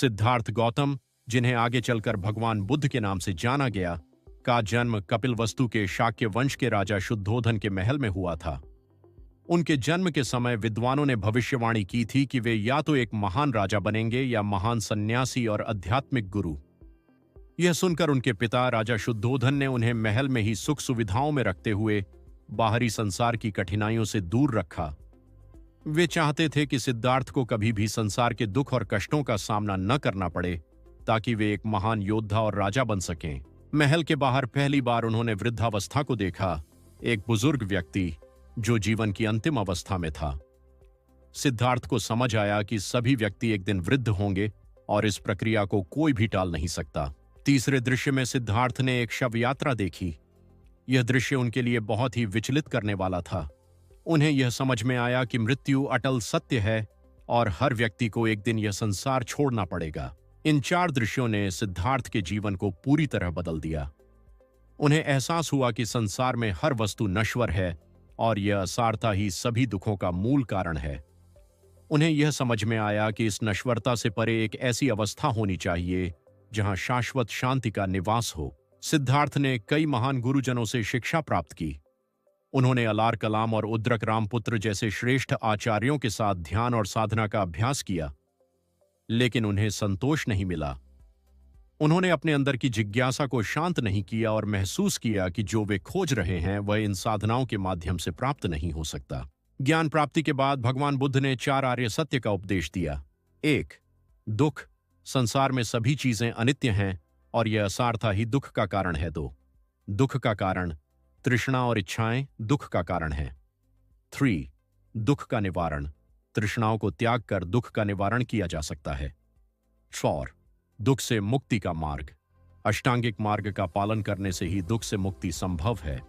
सिद्धार्थ गौतम, जिन्हें आगे चलकर भगवान बुद्ध के नाम से जाना गया, का जन्म कपिलवस्तु के शाक्य वंश के राजा शुद्धोधन के महल में हुआ था। उनके जन्म के समय विद्वानों ने भविष्यवाणी की थी कि वे या तो एक महान राजा बनेंगे या महान सन्यासी और आध्यात्मिक गुरु। यह सुनकर उनके पिता राजा शुद्धोधन ने उन्हें महल में ही सुख सुविधाओं में रखते हुए बाहरी संसार की कठिनाइयों से दूर रखा। वे चाहते थे कि सिद्धार्थ को कभी भी संसार के दुख और कष्टों का सामना न करना पड़े, ताकि वे एक महान योद्धा और राजा बन सकें। महल के बाहर पहली बार उन्होंने वृद्धावस्था को देखा, एक बुजुर्ग व्यक्ति जो जीवन की अंतिम अवस्था में था। सिद्धार्थ को समझ आया कि सभी व्यक्ति एक दिन वृद्ध होंगे और इस प्रक्रिया को कोई भी टाल नहीं सकता। तीसरे दृश्य में सिद्धार्थ ने एक शव यात्रा देखी। यह दृश्य उनके लिए बहुत ही विचलित करने वाला था। उन्हें यह समझ में आया कि मृत्यु अटल सत्य है और हर व्यक्ति को एक दिन यह संसार छोड़ना पड़ेगा। इन 4 दृश्यों ने सिद्धार्थ के जीवन को पूरी तरह बदल दिया। उन्हें एहसास हुआ कि संसार में हर वस्तु नश्वर है और यह असारता ही सभी दुखों का मूल कारण है। उन्हें यह समझ में आया कि इस नश्वरता से परे एक ऐसी अवस्था होनी चाहिए जहां शाश्वत शांति का निवास हो। सिद्धार्थ ने कई महान गुरुजनों से शिक्षा प्राप्त की। उन्होंने अलार कलाम और उद्रक रामपुत्र जैसे श्रेष्ठ आचार्यों के साथ ध्यान और साधना का अभ्यास किया, लेकिन उन्हें संतोष नहीं मिला। उन्होंने अपने अंदर की जिज्ञासा को शांत नहीं किया और महसूस किया कि जो वे खोज रहे हैं वह इन साधनाओं के माध्यम से प्राप्त नहीं हो सकता। ज्ञान प्राप्ति के बाद भगवान बुद्ध ने 4 आर्य सत्य का उपदेश दिया। 1. दुख, संसार में सभी चीजें अनित्य हैं और यह असारता ही दुख का कारण है। 2. दुख का कारण, तृष्णा और इच्छाएं दुख का कारण है। 3. दुख का निवारण, तृष्णाओं को त्याग कर दुख का निवारण किया जा सकता है। 4. दुख से मुक्ति का मार्ग, अष्टांगिक मार्ग का पालन करने से ही दुख से मुक्ति संभव है।